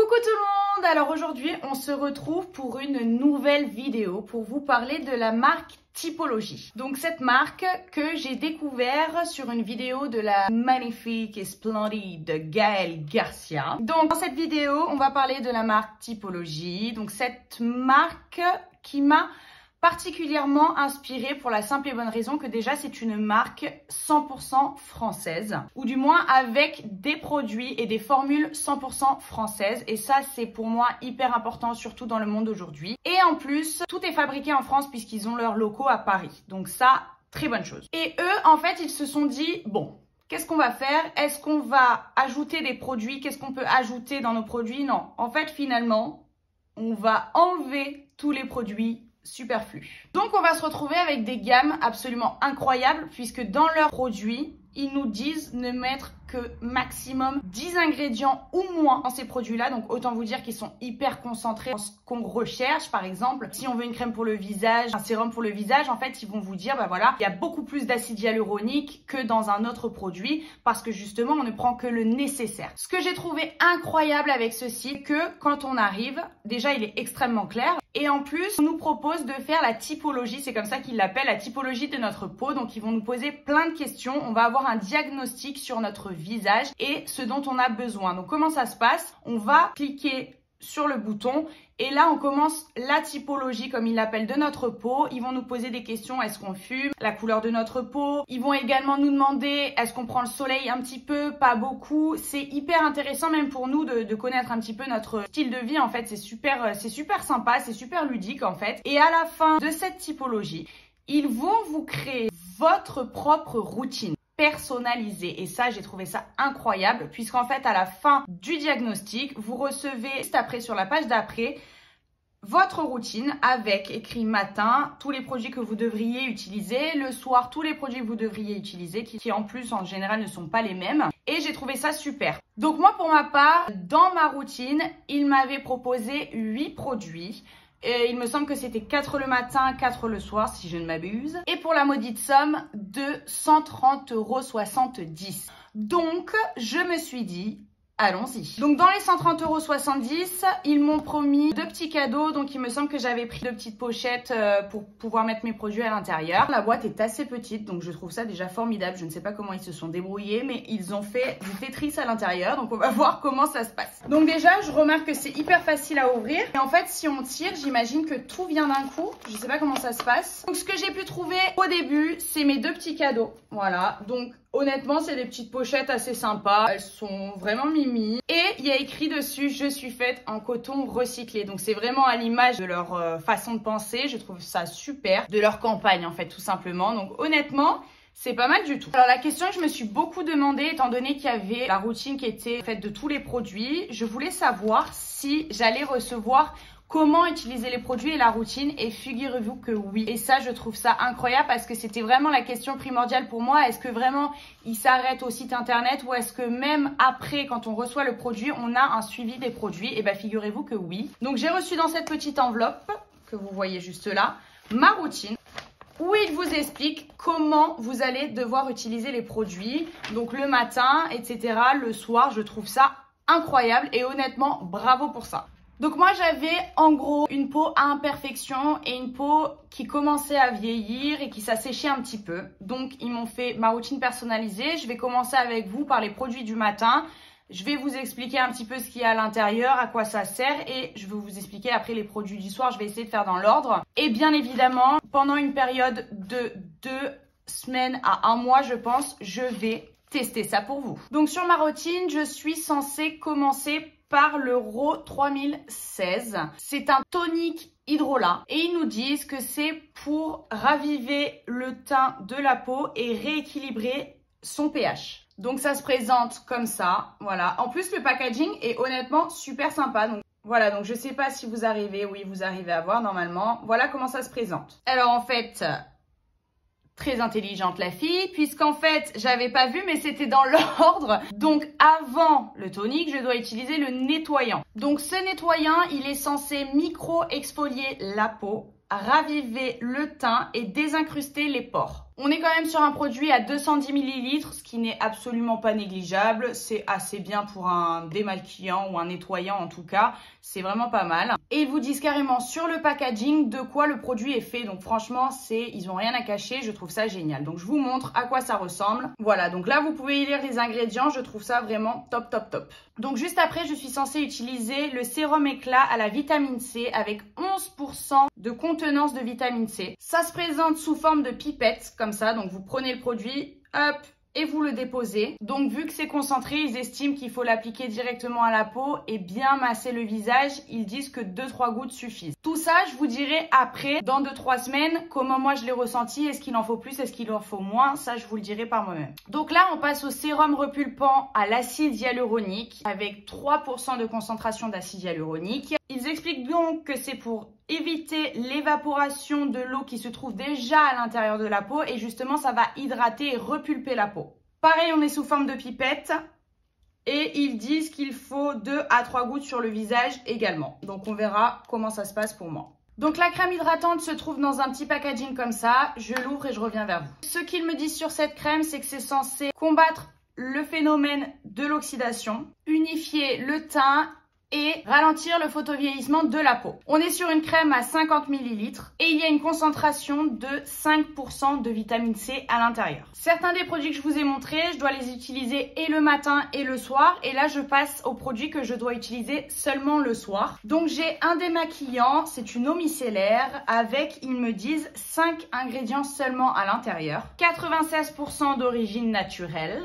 Coucou tout le monde! Alors aujourd'hui, on se retrouve pour une nouvelle vidéo pour vous parler de la marque Typologie. Donc cette marque que j'ai découvert sur une vidéo de la magnifique et splendide Gaëlle Garcia. Donc dans cette vidéo, on va parler de la marque Typologie. Donc cette marque qui m'a particulièrement inspirée pour la simple et bonne raison que déjà c'est une marque 100% française, ou du moins avec des produits et des formules 100% françaises, et ça c'est pour moi hyper important, surtout dans le monde d'aujourd'hui. Et en plus, tout est fabriqué en France puisqu'ils ont leurs locaux à Paris, donc ça, très bonne chose. Et eux, en fait, ils se sont dit, bon, qu'est-ce qu'on va faire? Est-ce qu'on va ajouter des produits? Qu'est-ce qu'on peut ajouter dans nos produits? Non, en fait, finalement, on va enlever tous les produits superflu. Donc on va se retrouver avec des gammes absolument incroyables puisque dans leurs produits, ils nous disent ne mettre que maximum 10 ingrédients ou moins dans ces produits-là. Donc autant vous dire qu'ils sont hyper concentrés dans ce qu'on recherche. Par exemple, si on veut une crème pour le visage, un sérum pour le visage, en fait, ils vont vous dire, bah voilà, il y a beaucoup plus d'acide hyaluronique que dans un autre produit parce que justement, on ne prend que le nécessaire. Ce que j'ai trouvé incroyable avec ceci, c'est que quand on arrive, déjà, il est extrêmement clair. Et en plus, on nous propose de faire la typologie, c'est comme ça qu'ils l'appellent, la typologie de notre peau. Donc, ils vont nous poser plein de questions. On va avoir un diagnostic sur notre visage et ce dont on a besoin. Donc, comment ça se passe? On va cliquer sur le bouton et là, on commence la typologie, comme ils l'appellent, de notre peau. Ils vont nous poser des questions. Est-ce qu'on fume? La couleur de notre peau. Ils vont également nous demander, est-ce qu'on prend le soleil un petit peu? Pas beaucoup. C'est hyper intéressant même pour nous de connaître un petit peu notre style de vie. En fait, c'est super sympa, c'est super ludique en fait. Et à la fin de cette typologie, ils vont vous créer votre propre routine personnalisée. Et ça, j'ai trouvé ça incroyable puisqu'en fait, à la fin du diagnostic, vous recevez juste après, sur la page d'après, votre routine avec écrit matin, tous les produits que vous devriez utiliser, le soir, tous les produits que vous devriez utiliser, qui en plus, en général, ne sont pas les mêmes. Et j'ai trouvé ça super. Donc moi, pour ma part, dans ma routine, il m'avait proposé 8 produits. Et il me semble que c'était 4 le matin, 4 le soir, si je ne m'abuse. Et pour la maudite somme de 130,70 €. Donc, je me suis dit, allons-y. Donc, dans les 130,70 €, ils m'ont promis 2 petits cadeaux. Donc, il me semble que j'avais pris 2 petites pochettes pour pouvoir mettre mes produits à l'intérieur. La boîte est assez petite, donc je trouve ça déjà formidable. Je ne sais pas comment ils se sont débrouillés, mais ils ont fait du Tetris à l'intérieur. Donc, on va voir comment ça se passe. Donc, déjà, je remarque que c'est hyper facile à ouvrir. Et en fait, si on tire, j'imagine que tout vient d'un coup. Je ne sais pas comment ça se passe. Donc, ce que j'ai pu trouver au début, c'est mes 2 petits cadeaux. Voilà. Donc, honnêtement, c'est des petites pochettes assez sympas. Elles sont vraiment mimi. Et il y a écrit dessus, je suis faite en coton recyclé. Donc, c'est vraiment à l'image de leur façon de penser. Je trouve ça super. De leur campagne, en fait, tout simplement. Donc, honnêtement, c'est pas mal du tout. Alors, la question que je me suis beaucoup demandé, étant donné qu'il y avait la routine qui était faite de tous les produits, je voulais savoir si j'allais recevoir comment utiliser les produits et la routine, et figurez-vous que oui. Et ça, je trouve ça incroyable parce que c'était vraiment la question primordiale pour moi. Est-ce que vraiment ils s'arrêtent au site internet ou est-ce que même après, quand on reçoit le produit, on a un suivi des produits? Et bien, figurez-vous que oui. Donc, j'ai reçu dans cette petite enveloppe que vous voyez juste là, ma routine, où il vous explique comment vous allez devoir utiliser les produits. Donc, le matin, etc., le soir, je trouve ça incroyable et honnêtement, bravo pour ça. Donc moi j'avais en gros une peau à imperfection et une peau qui commençait à vieillir et qui s'asséchait un petit peu. Donc ils m'ont fait ma routine personnalisée. Je vais commencer avec vous par les produits du matin. Je vais vous expliquer un petit peu ce qu'il y a à l'intérieur, à quoi ça sert, et je vais vous expliquer après les produits du soir. Je vais essayer de faire dans l'ordre. Et bien évidemment, pendant une période de 2 semaines à 1 mois, je pense, je vais tester ça pour vous. Donc sur ma routine, je suis censée commencer par le RAW 3016. C'est un tonique hydrolat et ils nous disent que c'est pour raviver le teint de la peau et rééquilibrer son pH. Donc ça se présente comme ça, voilà. En plus, le packaging est honnêtement super sympa. Donc voilà, donc je sais pas si vous arrivez, oui, vous arrivez à voir normalement. Voilà comment ça se présente. Alors en fait, très intelligente la fille, puisqu'en fait, j'avais pas vu, mais c'était dans l'ordre. Donc, avant le tonique, je dois utiliser le nettoyant. Donc, ce nettoyant, il est censé micro-exfolier la peau, raviver le teint et désincruster les pores. On est quand même sur un produit à 210 ml, ce qui n'est absolument pas négligeable. C'est assez bien pour un démaquillant ou un nettoyant en tout cas. C'est vraiment pas mal. Et ils vous disent carrément sur le packaging de quoi le produit est fait. Donc franchement, ils ont rien à cacher. Je trouve ça génial. Donc je vous montre à quoi ça ressemble. Voilà, donc là, vous pouvez y lire les ingrédients. Je trouve ça vraiment top, top, top. Donc juste après, je suis censée utiliser le sérum éclat à la vitamine C avec 11% de contenance de vitamine C. Ça se présente sous forme de pipette, comme ça. Donc vous prenez le produit, hop, et vous le déposez. Donc vu que c'est concentré, ils estiment qu'il faut l'appliquer directement à la peau et bien masser le visage. Ils disent que 2-3 gouttes suffisent. Tout ça, je vous dirai après, dans 2-3 semaines, comment moi je l'ai ressenti. Est-ce qu'il en faut plus, est-ce qu'il en faut moins? Ça, je vous le dirai par moi-même. Donc là, on passe au sérum repulpant à l'acide hyaluronique avec 3% de concentration d'acide hyaluronique. Ils expliquent donc que c'est pour éviter l'évaporation de l'eau qui se trouve déjà à l'intérieur de la peau et justement ça va hydrater et repulper la peau. Pareil, on est sous forme de pipette et ils disent qu'il faut 2 à 3 gouttes sur le visage également. Donc on verra comment ça se passe pour moi. Donc la crème hydratante se trouve dans un petit packaging comme ça. Je l'ouvre et je reviens vers vous. Ce qu'ils me disent sur cette crème, c'est que c'est censé combattre le phénomène de l'oxydation, unifier le teint et ralentir le photovieillissement de la peau. On est sur une crème à 50 ml et il y a une concentration de 5% de vitamine C à l'intérieur. Certains des produits que je vous ai montrés, je dois les utiliser et le matin et le soir. Et là, je passe aux produits que je dois utiliser seulement le soir. Donc, j'ai un démaquillant, c'est une eau micellaire avec, ils me disent, 5 ingrédients seulement à l'intérieur. 96% d'origine naturelle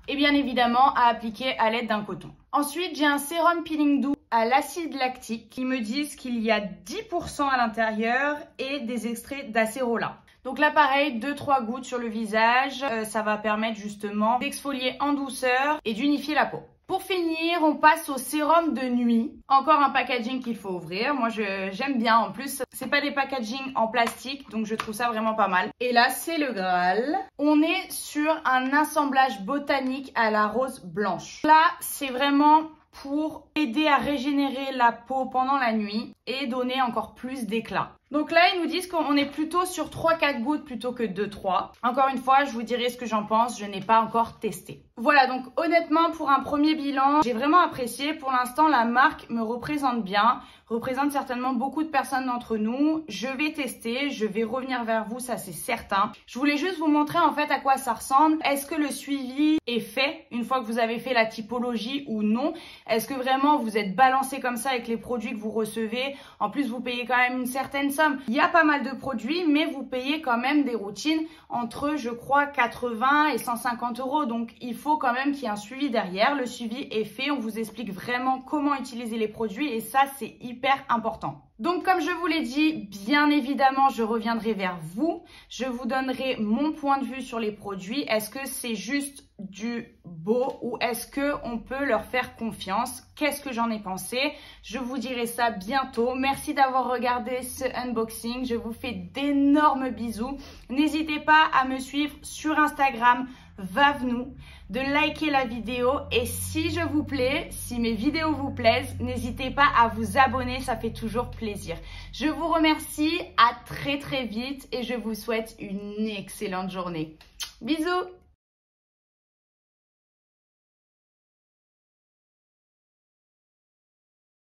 et bien évidemment à appliquer à l'aide d'un coton. Ensuite, j'ai un sérum peeling doux à l'acide lactique qui me disent qu'il y a 10% à l'intérieur et des extraits d'acérola. Donc là, pareil, 2-3 gouttes sur le visage. Ça va permettre justement d'exfolier en douceur et d'unifier la peau. Pour finir, on passe au sérum de nuit. Encore un packaging qu'il faut ouvrir. Moi, j'aime bien. En plus, c'est pas des packagings en plastique, donc je trouve ça vraiment pas mal. Et là, c'est le Graal. On est sur un assemblage botanique à la rose blanche. Là, c'est vraiment pour aider à régénérer la peau pendant la nuit et donner encore plus d'éclat. Donc là, ils nous disent qu'on est plutôt sur 3-4 gouttes plutôt que 2-3. Encore une fois, je vous dirai ce que j'en pense. Je n'ai pas encore testé. Voilà, donc honnêtement, pour un premier bilan, j'ai vraiment apprécié. Pour l'instant, la marque me représente bien, représente certainement beaucoup de personnes d'entre nous. Je vais tester, je vais revenir vers vous, ça c'est certain. Je voulais juste vous montrer en fait à quoi ça ressemble. Est-ce que le suivi est fait une fois que vous avez fait la typologie ou non? Est-ce que vraiment vous êtes balancé comme ça avec les produits que vous recevez? En plus, vous payez quand même une certaine somme. Il y a pas mal de produits, mais vous payez quand même des routines entre, je crois, 80 et 150 €. Donc, il faut quand même qu'il y ait un suivi derrière. Le suivi est fait. On vous explique vraiment comment utiliser les produits et ça, c'est hyper important. Donc, comme je vous l'ai dit, bien évidemment, je reviendrai vers vous. Je vous donnerai mon point de vue sur les produits. Est-ce que c'est juste du beau ou est-ce qu'on peut leur faire confiance? Qu'est-ce que j'en ai pensé? Je vous dirai ça bientôt. Merci d'avoir regardé ce unboxing. Je vous fais d'énormes bisous. N'hésitez pas à me suivre sur Instagram, Vavnou, de liker la vidéo et si je vous plais, si mes vidéos vous plaisent, n'hésitez pas à vous abonner, ça fait toujours plaisir. Je vous remercie, à très vite et je vous souhaite une excellente journée. Bisous!